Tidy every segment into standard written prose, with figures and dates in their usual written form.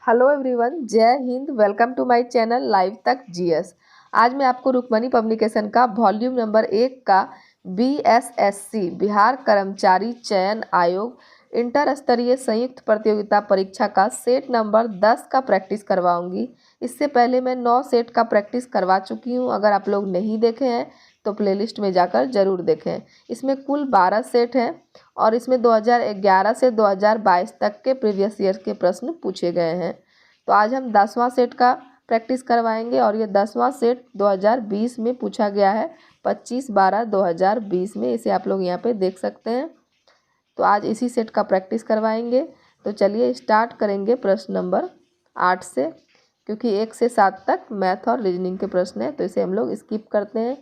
Hello everyone, जय हिंद। Welcome to my channel live तक जीएस। आज मैं आपको रुक्मणी पब्लिकेशन का वॉल्यूम नंबर 1 का बीएसएससी बिहार कर्मचारी चयन आयोग इंटर स्तरीय संयुक्त प्रतियोगिता परीक्षा का सेट नंबर 10 का प्रैक्टिस करवाऊंगी। इससे पहले मैं 9 सेट का प्रैक्टिस करवा चुकी हूं। अगर आप लोग नहीं देखे हैं तो प्लेलिस्ट में जाकर ज़रूर देखें। इसमें कुल 12 सेट हैं और इसमें 2011 से 2022 तक के प्रीवियस ईयर के प्रश्न पूछे गए हैं। तो आज हम 10वां सेट का प्रैक्टिस करवाएंगे और ये 10वां सेट 2020 में पूछा गया है, 25/12/2020 में। इसे आप लोग यहाँ पे देख सकते हैं। तो आज इसी सेट का प्रैक्टिस करवाएंगे। तो चलिए स्टार्ट करेंगे प्रश्न नंबर 8 से, क्योंकि 1 से 7 तक मैथ और रीजनिंग के प्रश्न हैं, तो इसे हम लोग स्किप करते हैं।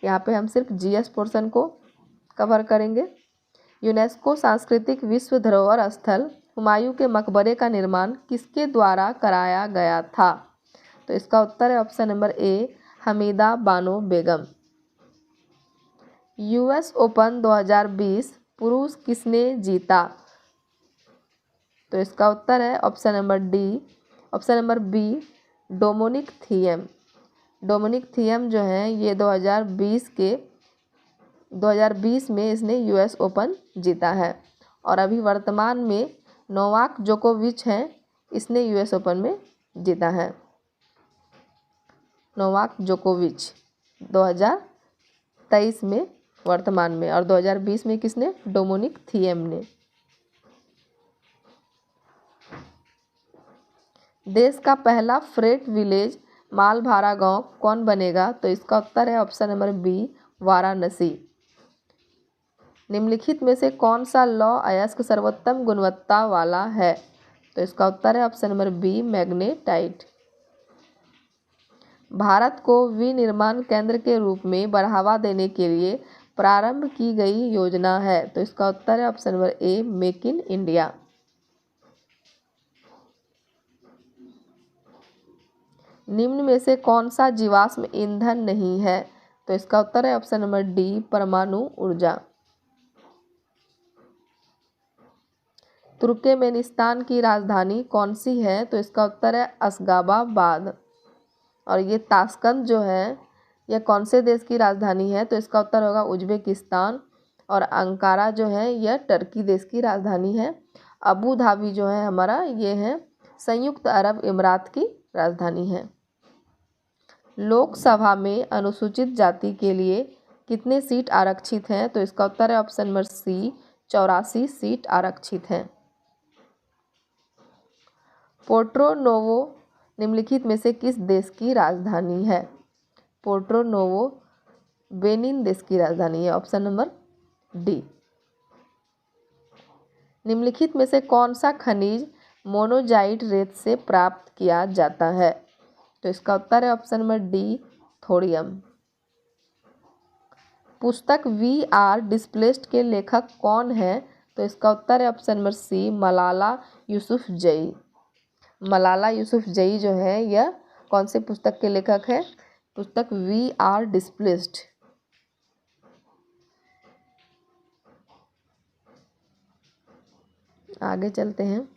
यहाँ पे हम सिर्फ जीएस पोर्शन को कवर करेंगे। यूनेस्को सांस्कृतिक विश्व धरोहर स्थल हुमायूं के मकबरे का निर्माण किसके द्वारा कराया गया था? तो इसका उत्तर है option number A, Hamida Bano Begum. US open 2020 पुरुष किसने जीता? तो इसका उत्तर है option number B, Dominic Thiem. Dominic Thiem जो हैं ये 2020 में इसने यूएस ओपन जीता है। और अभी वर्तमान में नोवाक जोकोविच हैं, इसने यूएस ओपन में जीता है। नोवाक जोकोविच 2023 में वर्तमान में, और 2020 में किसने? डोमिनिक थिएम ने। देश का पहला फ्रेट विलेज माल भाड़ा गांव कौन बनेगा? तो इसका उत्तर है ऑप्शन नंबर बी, वाराणसी। निम्नलिखित में से कौन सा लौह अयस्क सर्वोत्तम गुणवत्ता वाला है? तो इसका उत्तर है option number B, magnetite. Bharat को विनिर्माण केंद्र के रूप में बढ़ावा देने के लिए प्रारंभ की गई योजना है। तो इसका उत्तर है option number A, make in India. निम्न में से कौन सा जीवाश्म ईंधन नहीं है? तो इसका उत्तर है ऑप्शन नंबर डी, परमाणु ऊर्जा। तुर्कमेनिस्तान की राजधानी कौन सी है? तो इसका उत्तर है अशगाबाद। और ये ताशकंद जो है यह कौन से देश की राजधानी है? तो इसका उत्तर होगा उज्बेकिस्तान। और अंकारा जो है यह टर्की देश की राजधानी है। अबू धाबी जो है हमारा, ये है संयुक्त अरब अमीरात की राजधानी है। लोकसभा में अनुसूचित जाति के लिए कितने सीट आरक्षित हैं? तो इसका उत्तर है ऑप्शन नंबर सी, 84 सीट आरक्षित हैं। पोर्टो नोवो निम्नलिखित में से किस देश की राजधानी है? पोर्टो नोवो बेनिन देश की राजधानी है, ऑप्शन नंबर डी। निम्नलिखित में से कौन सा खनिज मोनोजाइट रेत से प्राप्त किया जाता है? तो इसका उत्तर है ऑप्शन नंबर डी, थोरियम। पुस्तक वी आर डिस्प्लेस्ड के लेखक कौन है? तो इसका उत्तर है option number C, Malala Yousafzai. Malala Yousafzai जो है यह कौन से पुस्तक के लेखक है? पुस्तक वी आर डिस्प्लेस्ड। आगे चलते हैं।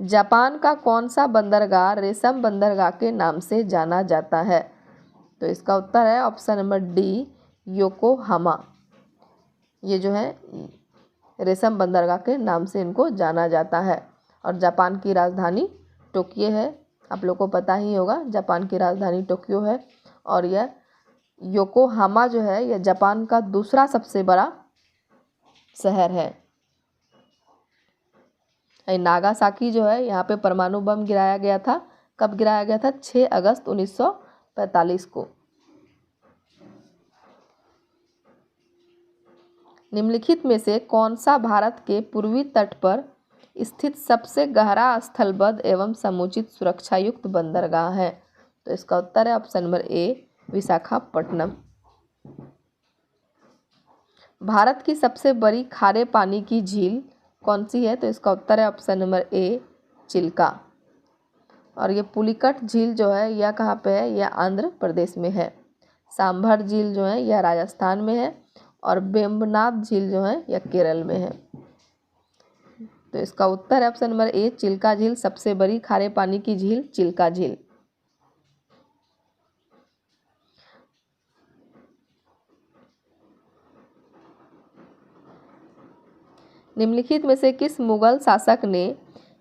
जापान का कौन सा बंदरगाह रेशम बंदरगाह के नाम से जाना जाता है? तो इसका उत्तर है ऑप्शन नंबर डी, योकोहामा। ये जो है रेशम बंदरगाह के नाम से इनको जाना जाता है। और जापान की राजधानी टोक्यो है। आप लोग को पता ही होगा जापान की राजधानी टोक्यो है। और यह योकोहामा जो है यह जापान का दूसरा सबसे बड़ा शहर है। नागासाकी जो है यहाँ पे परमाणु बम गिराया गया था। कब गिराया गया था? 6 अगस्त 1945 को। निम्नलिखित में से कौन सा भारत के पूर्वी तट पर स्थित सबसे गहरा स्थलबद्ध एवं समुचित सुरक्षा युक्त बंदरगाह है? तो इसका उत्तर है ऑप्शन नंबर ए, विशाखापट्टनम। भारत की सबसे बड़ी खारे पानी की झील कौन सी है? तो इसका उत्तर है ऑप्शन नंबर ए, चिल्का। और ये पुलिकट झील जो है यह कहाँ पे है? यह आंध्र प्रदेश में है। सांभर झील जो है यह राजस्थान में है। और वेम्बनाड झील जो है यह केरल में है। तो तो इसका उत्तर है ऑप्शन नंबर ए चिल्का झील। सबसे बड़ी खारे पानी की झील चिल्का झील। निम्नलिखित में से किस मुगल शासक ने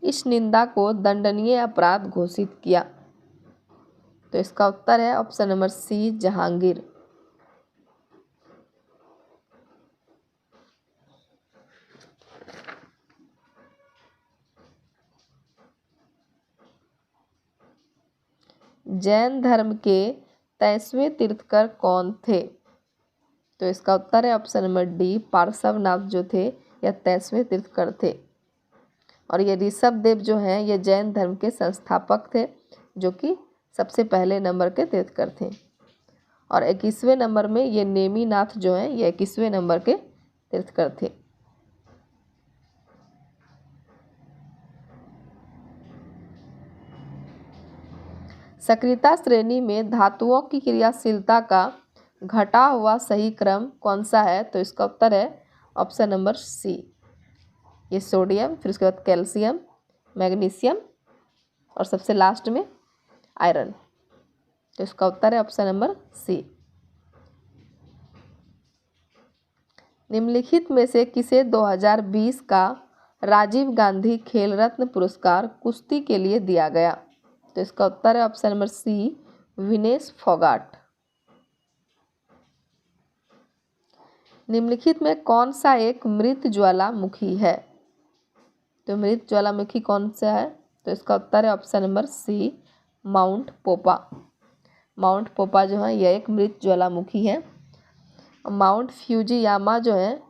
इस निंदा को दंडनीय अपराध घोषित किया? तो इसका उत्तर है option number C Jahangir. Jain धर्म के 23वें तीर्थकर कौन थे? तो इसका उत्तर है ऑप्शन नंबर डी पार्श्वनाथ जो थे यह 23वें तीर्थकर थे। और ये ऋषभदेव जो हैं ये जैन धर्म के संस्थापक थे, जो कि सबसे पहले नंबर के तीर्थकर थे। और 21वें नंबर में ये नेमिनाथ जो हैं ये 21वें नंबर के तीर्थकर थे। सक्रियता श्रेणी में धातुओं की क्रियाशीलता का घटा हुआ सही क्रम कौन सा है? तो इसका उत्तर है ऑप्शन नंबर सी। ये सोडियम, फिर उसके बाद कैल्शियम, मैग्नीशियम और सबसे लास्ट में आयरन। तो इसका उत्तर है ऑप्शन नंबर सी। निम्नलिखित में से किसे 2020 का राजीव गांधी खेल रत्न पुरस्कार कुश्ती के लिए दिया गया? तो इसका उत्तर है option number C Vinesh Phogat. निम्नलिखित में कौन सा एक मृत ज्वालामुखी है? तो मृत ज्वालामुखी कौन सा है? तो इसका उत्तर है option number C Mount Popa. Mount Popa जो है यह एक मृत ज्वालामुखी है। माउंट फ्यूजियामा जो है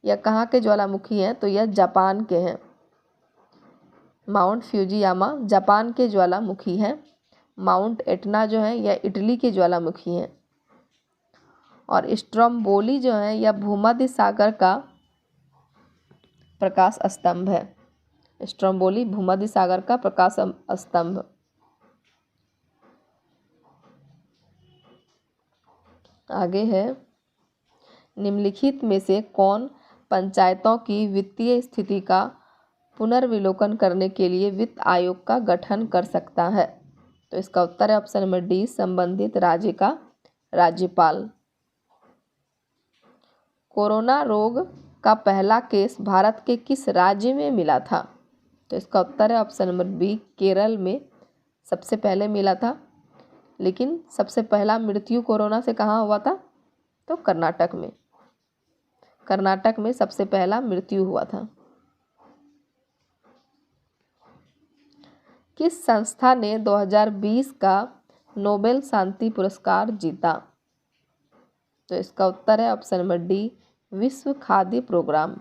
यह कहाँ के ज्वालामुखी हैं? तो यह जापान के हैं। माउंट फ्यूजियामा जापान के ज्वालामुखी हैं। माउंट एटना जो है यह इटली के ज्वालामुखी हैं। और स्ट्रोम्बोली जो है यह भूमध्य सागर का प्रकाश स्तंभ है। स्ट्रोम्बोली भूमध्य सागर का प्रकाश स्तंभ। आगे है निम्नलिखित में से कौन पंचायतों की वित्तीय स्थिति का पुनर्विलोकन करने के लिए वित्त आयोग का गठन कर सकता है? तो इसका उत्तर है ऑप्शन नंबर डी संबंधित राज्य का राज्यपाल। कोरोना रोग का पहला केस भारत के किस राज्य में मिला था? तो इसका उत्तर है ऑप्शन नंबर बी केरल में सबसे पहले मिला था। लेकिन सबसे पहला मृत्यु कोरोना से कहाँ हुआ था? तो कर्नाटक में। कर्नाटक में सबसे पहला मृत्यु हुआ था। किस संस्था ने 2020 का नोबेल शांति पुरस्कार जीता? तो इसका उत्तर है ऑप्शन नंबर डी विश्व खाद्य प्रोग्राम।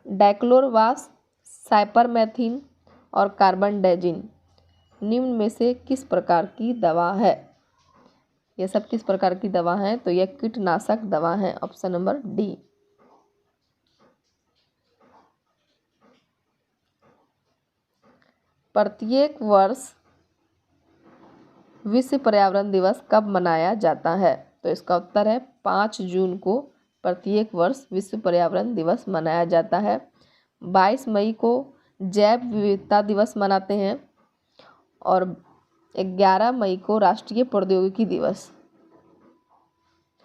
डाइक्लोरवास, साइपरमेथ्रिन और कार्बेंडाजिम निम्न में से किस प्रकार की दवा है? यह सब किस प्रकार की दवा है? तो यह कीटनाशक दवा है। Option number D. प्रत्येक वर्ष विश्व पर्यावरण दिवस कब मनाया जाता है? तो इसका उत्तर है 5 जून को प्रत्येक वर्ष विश्व पर्यावरण दिवस मनाया जाता है। 22 मई को जैव विविधता दिवस मनाते हैं और 11 मई को राष्ट्रीय प्रौद्योगिकी दिवस।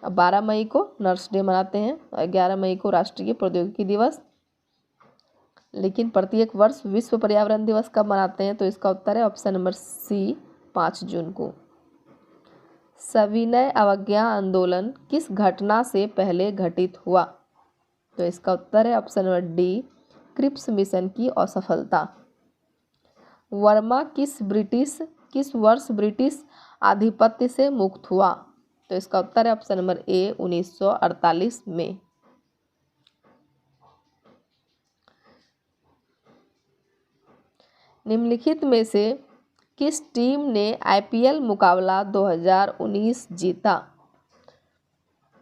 अब 12 मई को नर्स डे मनाते हैं और 11 मई को राष्ट्रीय प्रौद्योगिकी दिवस। लेकिन प्रत्येक वर्ष विश्व पर्यावरण दिवस कब मनाते हैं? तो इसका उत्तर है ऑप्शन नंबर सी 5 जून को। सविनय अवज्ञा आंदोलन किस घटना से पहले घटित हुआ? तो इसका उत्तर है option number D Cripps mission की असफलता। वर्मा किस वर्ष ब्रिटिश आधिपत्य से मुक्त हुआ? तो इसका उत्तर है ऑप्शन नंबर ए 1948 में। निम्नलिखित में से किस टीम ने आईपीएल मुकाबला 2019 जीता?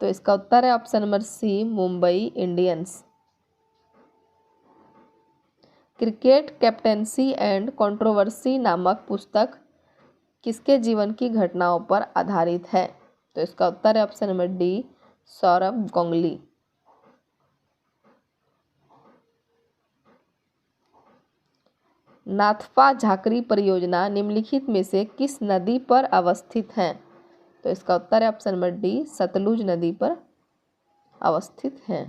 तो इसका उत्तर है option number C Mumbai Indians. Cricket captaincy and controversy नामक पुस्तक किसके जीवन की घटनाओं पर आधारित है? तो इसका उत्तर है option number D, Saurabh Ganguly. Nathpa Jhakri परियोजना निम्नलिखित में से किस नदी पर अवस्थित है? तो इसका उत्तर है ऑप्शन नंबर डी, सतलुज नदी पर अवस्थित है।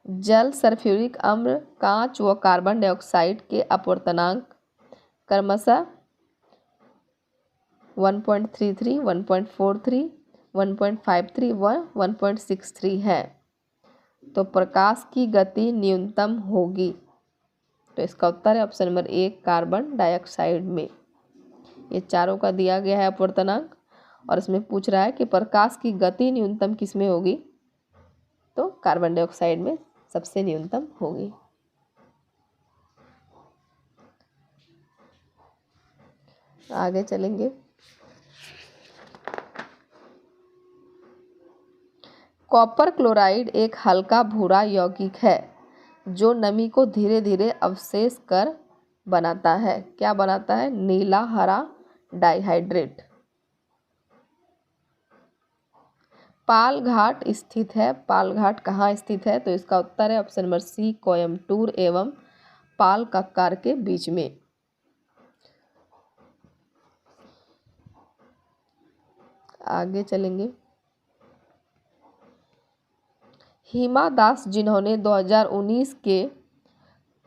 जल सल्फ्यूरिक अम्ल, कांच व कार्बन डाइऑक्साइड के अपवर्तनांक क्रमशः 1.33, 1.43, 1.53 व 1.63 है। तो प्रकाश की गति न्यूनतम होगी। तो इसका उत्तर है ऑप्शन नंबर ए, कार्बन डाइऑक्साइड में। ये चारों का दिया गया है अपवर्तनांक और इसमें पूछ रहा है कि प्रकाश की गति न्यूनतम किस में होगी? तो कार्बन डाइऑक्साइड में सबसे न्यूनतम होगी। आगे चलेंगे। कॉपर क्लोराइड एक हल्का भूरा यौगिक है जो नमी को धीरे धीरे अवशेष कर बनाता है। क्या बनाता है? नीला हरा डाइहाइड्रेट। पालघाट स्थित है। पालघाट कहाँ स्थित है? तो इसका उत्तर है ऑप्शन नंबर सी, कोयम्बटूर एवं पालक्काड़ के बीच में। आगे चलेंगे। हिमा दास जिन्होंने 2019 के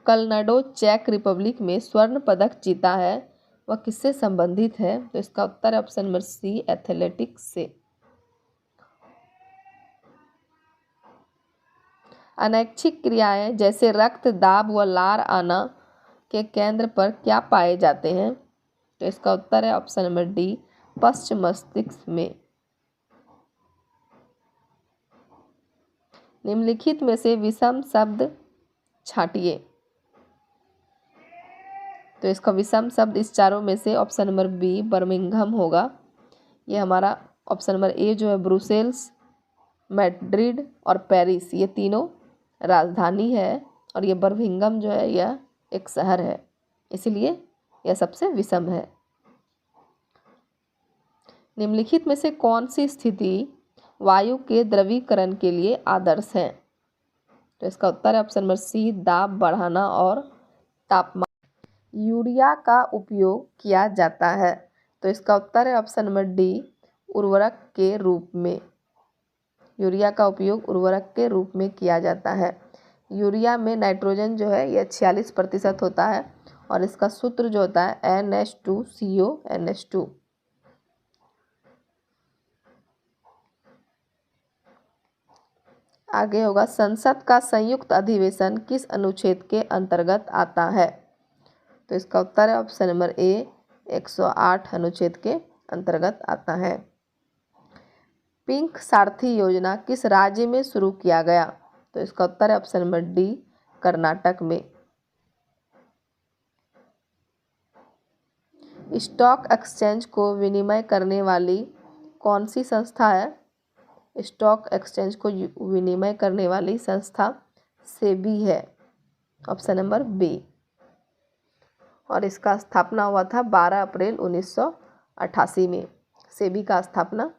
कलनाडो चेक रिपब्लिक में स्वर्ण पदक जीता है, वह किससे संबंधित है? तो इसका उत्तर है ऑप्शन नंबर सी, एथलेटिक्स से। अनैच्छिक क्रियाएं जैसे रक्त दाब व लार आना के केंद्र पर क्या पाए जाते हैं? तो इसका उत्तर है ऑप्शन नंबर डी, पश्च मस्तिष्क में। निम्नलिखित में से विषम शब्द छांटिए। तो इसका विषम शब्द इस चारों में से ऑप्शन नंबर बी, बर्मिंघम होगा। ये हमारा ऑप्शन नंबर ए जो है ब्रुसेल्स, मैड्रिड और पेरिस, ये तीनों राजधानी है और ये बर्मिंघम जो है यह एक शहर है, इसीलिए यह सबसे विषम है। निम्नलिखित में से कौन सी स्थिति वायु के द्रवीकरण के लिए आदर्श है? तो इसका उत्तर है ऑप्शन नंबर सी, दाब बढ़ाना और तापमान। यूरिया का उपयोग किया जाता है। तो इसका उत्तर है ऑप्शन नंबर डी, उर्वरक के रूप में। यूरिया का उपयोग उर्वरक के रूप में किया जाता है। यूरिया में नाइट्रोजन जो है यह 46% होता है और इसका सूत्र जो होता है NH2CO NH2। आगे होगा, संसद का संयुक्त अधिवेशन किस अनुच्छेद के अंतर्गत आता है? तो इसका उत्तर है ऑप्शन नंबर ए, 108 अनुच्छेद के अंतर्गत आता है। पिंक सारथी योजना किस राज्य में शुरू किया गया? तो इसका उत्तर है ऑप्शन नंबर डी, कर्नाटक में। स्टॉक एक्सचेंज को विनिमय करने वाली कौन सी संस्था है? स्टॉक एक्सचेंज को विनिमय करने वाली संस्था सेबी है, ऑप्शन नंबर बी। और इसका स्थापना हुआ था 12 अप्रैल 1988 में। सेबी का स्थापना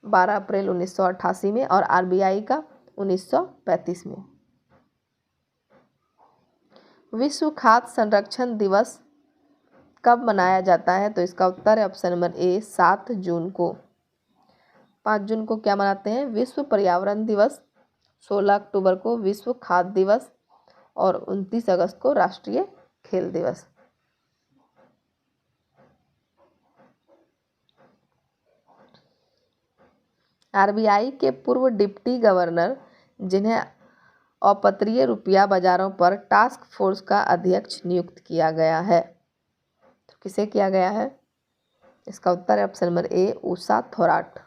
12 अप्रैल 1988 में और आरबीआई का 1935 में। विश्व खाद्य संरक्षण दिवस कब मनाया जाता है? तो इसका उत्तर है ऑप्शन नंबर ए, 7 जून को। 5 जून को क्या मनाते हैं? विश्व पर्यावरण दिवस, 16 अक्टूबर को विश्व खाद्य दिवस और 29 अगस्त को राष्ट्रीय खेल दिवस। आरबीआई के पूर्व डिप्टी गवर्नर जिन्हें अपतटीय रुपया बाजारों पर टास्क फोर्स का अध्यक्ष नियुक्त किया गया है, तो किसे किया गया है? इसका उत्तर है ऑप्शन नंबर ए, उषा थोराट।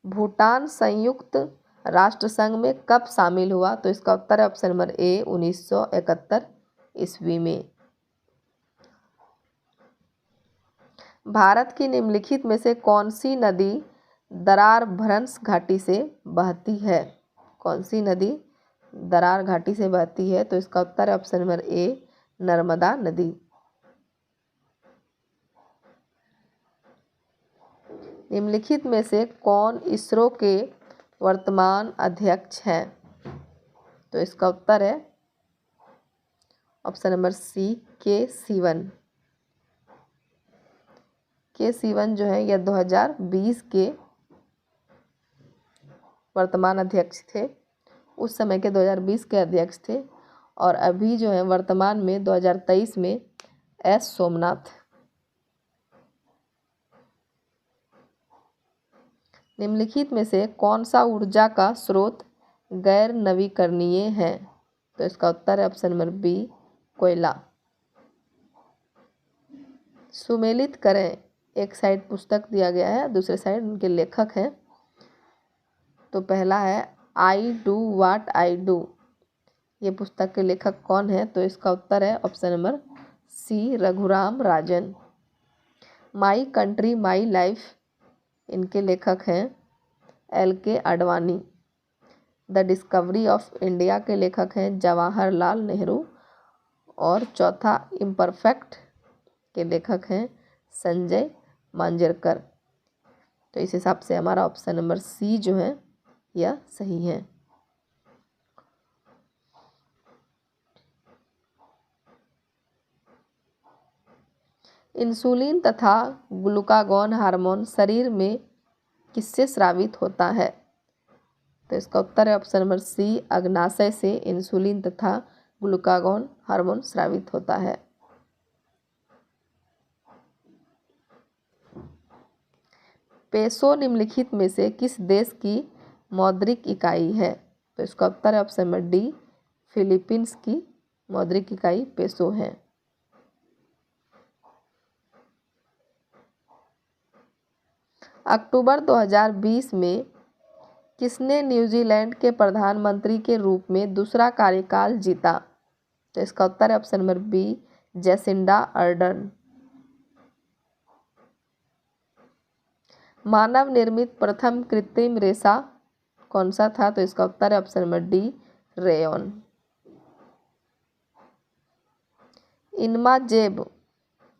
भूटान संयुक्त राष्ट्र संघ में कब शामिल हुआ? तो इसका उत्तर है ऑप्शन नंबर ए, 1971 ईस्वी में। भारत की निम्नलिखित में से कौन सी नदी दरार भ्रंश घाटी से बहती है? कौन सी नदी दरार घाटी से बहती है? तो इसका उत्तर है ऑप्शन नंबर ए, नर्मदा नदी। निम्नलिखित में से कौन इसरो के वर्तमान अध्यक्ष हैं? तो इसका उत्तर है ऑप्शन नंबर सी, के सिवन। के सिवन जो है यह 2020 के वर्तमान अध्यक्ष थे। उस समय के 2020 के अध्यक्ष थे और अभी जो है वर्तमान में 2023 में एस सोमनाथ। निम्नलिखित में से कौन सा ऊर्जा का स्रोत गैर नवीकरणीय है? तो इसका उत्तर है ऑप्शन नंबर बी, कोयला। सुमेलित करें, एक साइड पुस्तक दिया गया है, दूसरे साइड उनके लेखक हैं। तो पहला है I do what I do, ये पुस्तक के लेखक कौन है? तो इसका उत्तर है option number C, Raghuram Rajan. My country my life, इनके लेखक हैं L K Advani. The discovery of India के लेखक हैं जवाहरलाल नेहरू। और चौथा इम्परफेक्ट के लेखक हैं संजय मांजरेकर। तो इस हिसाब से हमारा ऑप्शन नंबर सी जो है यह सही है। इंसुलिन तथा ग्लूकागॉन हार्मोन शरीर में किससे स्रावित होता है? तो इसका उत्तर है ऑप्शन नंबर सी, अग्नाशय से इंसुलिन तथा ग्लूकागॉन हार्मोन स्रावित होता है। पेसो निम्नलिखित में से किस देश की मौद्रिक इकाई है? तो इसका उत्तर है ऑप्शन नंबर डी, फिलीपींस की मौद्रिक इकाई पेसो है। अक्टूबर 2020 में किसने न्यूजीलैंड के प्रधानमंत्री के रूप में दूसरा कार्यकाल जीता? तो इसका उत्तर है option number B, Jacinda Ardern. मानव निर्मित प्रथम कृत्रिम रेशा कौन सा था? तो इसका उत्तर है ऑप्शन नंबर डी, रेयॉन। इनमाजेब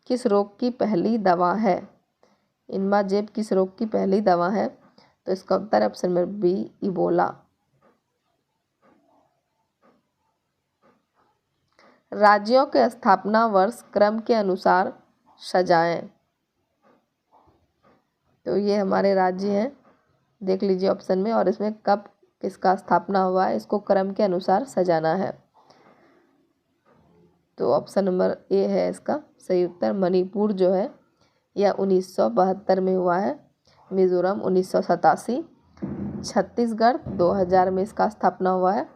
किस रोग की पहली दवा है? इनमाजेब किस रोग की पहली दवा है? तो इसका उत्तर है ऑप्शन नंबर बी, इबोला। राज्यों के स्थापना वर्ष क्रम के अनुसार सजाएं। तो ये हमारे राज्य हैं, देख लीजिए ऑप्शन में, और इसमें कब किसका स्थापना हुआ है इसको क्रम के अनुसार सजाना है। तो ऑप्शन नंबर ए है इसका सही उत्तर। मणिपुर जो है यह 1972 में हुआ है, मिजोरम 1987, छत्तीसगढ़ 2000 में इसका स्थापना हुआ है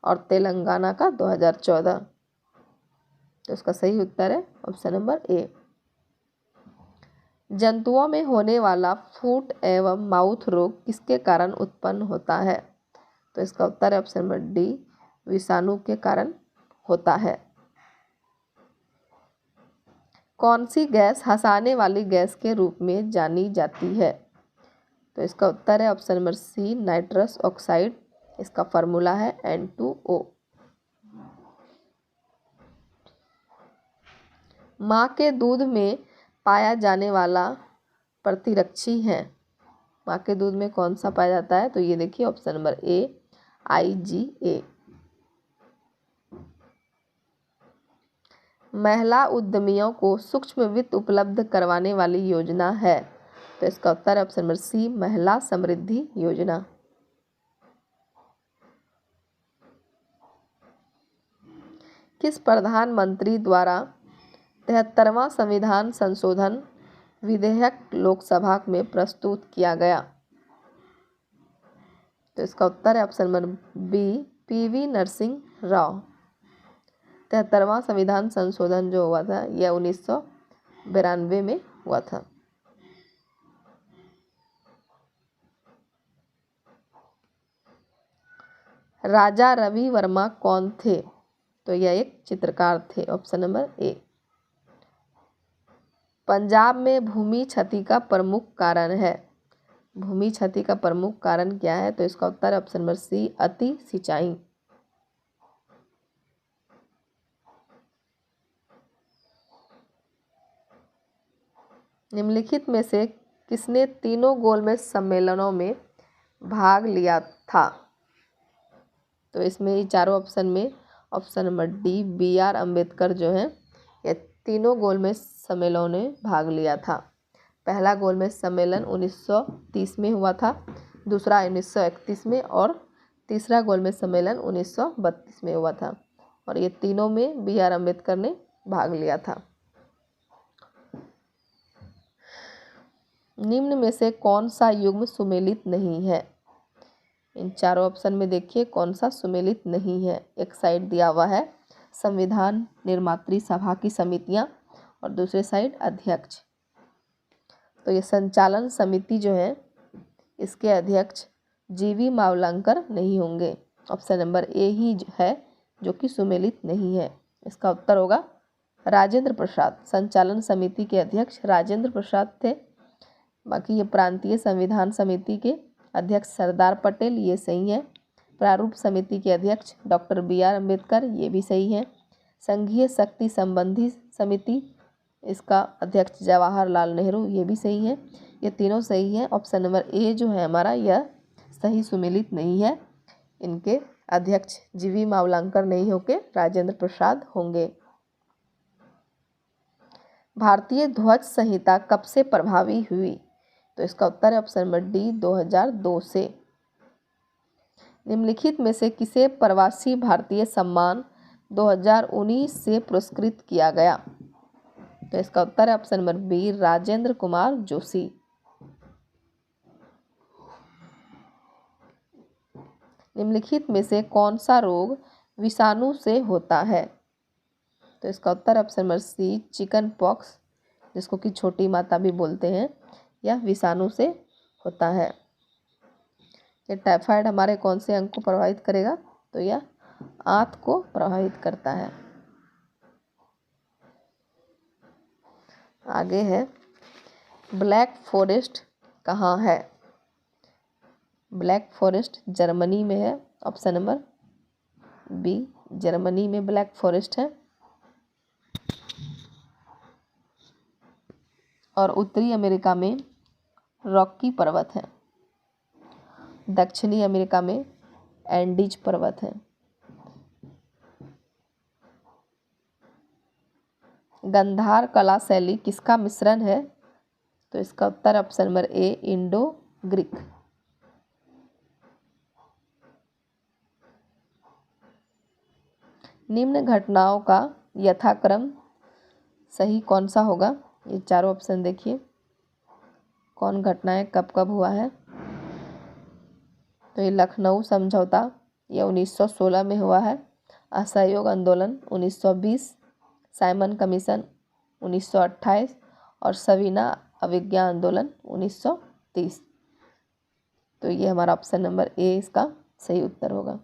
और तेलंगाना का 2014। तो इसका सही उत्तर है ऑप्शन नंबर ए। जंतुओं में होने वाला फुट एवं माउथ रोग किसके कारण उत्पन्न होता है? तो इसका उत्तर है ऑप्शन नंबर डी, विषाणु के कारण होता है। कौन सी गैस हंसाने वाली गैस के रूप में जानी जाती है? तो इसका उत्तर है option number C, nitrous oxide. इसका फार्मूला है N2O। माँ के दूध में पाया जाने वाला प्रतिरक्षी है? माँ के दूध में कौन सा पाया जाता है? तो ये देखिए ऑप्शन नंबर ए, IgA। महिला उद्यमियों को सूक्ष्म वित्त उपलब्ध करवाने वाली योजना है? तो इसका उत्तर है ऑप्शन नंबर सी, महिला समृद्धि योजना। किस प्रधानमंत्री द्वारा 73वां संविधान संशोधन विधेयक लोकसभा में प्रस्तुत किया गया? तो इसका उत्तर है option number B, PV Narasimha Rao. 73वां संविधान संशोधन जो हुआ था यह 1992 में हुआ था। राजा रवि वर्मा कौन थे? तो यह एक चित्रकार थे, ऑप्शन नंबर ए। पंजाब में भूमि क्षति का प्रमुख कारण है? भूमि क्षति का प्रमुख कारण क्या है? तो इसका उत्तर है ऑप्शन नंबर सी, अति सिंचाई। निम्नलिखित में से किसने तीनों गोलमेज सम्मेलनों में भाग लिया था? तो इसमें ये चारों ऑप्शन में option number D B.R. Ambedkar जो है ये तीनों गोलमेज सम्मेलनों ने भाग लिया था। पहला गोलमेज सम्मेलन 1930 में हुआ था, दूसरा 1931 में और तीसरा गोलमेज सम्मेलन 1932 में हुआ था और ये तीनों में B.R. अम्बेडकर ने भाग लिया था। निम्न में से कौन सा युग्म सुमेलित नहीं है? इन चारों ऑप्शन में देखिए कौन सा सुमेलित नहीं है। एक साइड दिया हुआ है संविधान निर्मात्री सभा की समितियां और दूसरे साइड अध्यक्ष। तो ये संचालन समिति जो है इसके अध्यक्ष GV मावलंकर नहीं होंगे। ऑप्शन नंबर ए ही है जो कि सुमेलित नहीं है। इसका उत्तर होगा राजेंद्र प्रसाद। संचालन समिति के अध्यक्ष राजेंद्र प्रसाद थे। बाकी ये प्रांतीय संविधान समिति के अध्यक्ष सरदार पटेल, ये सही है। प्रारूप समिति के अध्यक्ष डॉक्टर B.R. अम्बेडकर, ये भी सही है। संघीय शक्ति संबंधी समिति इसका अध्यक्ष जवाहरलाल नेहरू, ये भी सही है। ये तीनों सही है। ऑप्शन नंबर ए जो है हमारा यह सही सुमेलित नहीं है। इनके अध्यक्ष GV मावलंकर नहीं होके राजेंद्र प्रसाद होंगे। भारतीय ध्वज संहिता कब से प्रभावी हुई? तो इसका उत्तर है ऑप्शन नंबर डी 2002 से। निम्नलिखित में से किसे प्रवासी भारतीय सम्मान 2019 से पुरस्कृत किया गया? तो इसका उत्तर है option number B Rajendra Kumar Joshi. निम्नलिखित में से कौन सा रोग विषाणु से होता है? तो इसका उत्तर option number C chickenpox, जिसको कि छोटी माता भी बोलते हैं, यह विषाणु से होता है। ये टाइफाइड हमारे कौन से अंग को प्रभावित करेगा? तो यह आंत को प्रभावित करता है। आगे है ब्लैक फॉरेस्ट कहाँ है? ब्लैक फॉरेस्ट जर्मनी में है। ऑप्शन नंबर बी जर्मनी में ब्लैक फॉरेस्ट है। और उत्तरी अमेरिका में रॉकी पर्वत है। दक्षिणी अमेरिका में एंडीज पर्वत है। गंधार कला शैली किसका मिश्रण है? तो इसका उत्तर option number A Indo Greek. निम्न घटनाओं का यथाक्रम सही कौन सा होगा? ये चारों ऑप्शन देखिए कौन घटनाएं कब कब हुआ है। तो ये लखनऊ समझौता ये 1916 में हुआ है। असहयोग आंदोलन 1920, साइमन कमीशन 1928 और सविना अवज्ञा आंदोलन 1930। तो ये हमारा ऑप्शन नंबर ए इसका सही उत्तर होगा।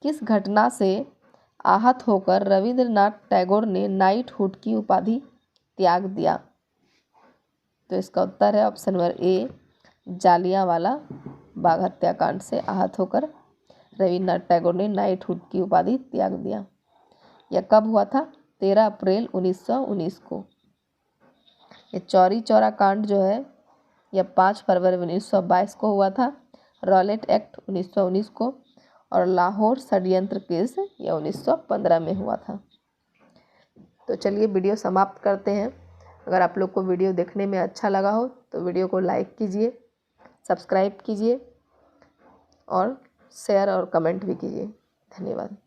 किस घटना से आहत होकर रविंद्रनाथ टैगोर ने नाइटहुड की उपाधि त्याग दिया? तो इसका उत्तर है ऑप्शन नंबर ए जालियांवाला बाग हत्याकांड से आहत होकर रविंद्रनाथ टैगोर ने नाइटहुड की उपाधि त्याग दिया। यह कब हुआ था? 13 अप्रैल 1919 को। ये चौरी चौरा कांड जो है यह 5 फरवरी 1922 को हुआ था। रॉलेट एक्ट 1919 को और लाहौर षड्यंत्र केस यह 1915 में हुआ था। तो चलिए वीडियो समाप्त करते हैं। अगर आप लोग को वीडियो देखने में अच्छा लगा हो तो वीडियो को लाइक कीजिए, सब्सक्राइब कीजिए और शेयर और कमेंट भी कीजिए। धन्यवाद।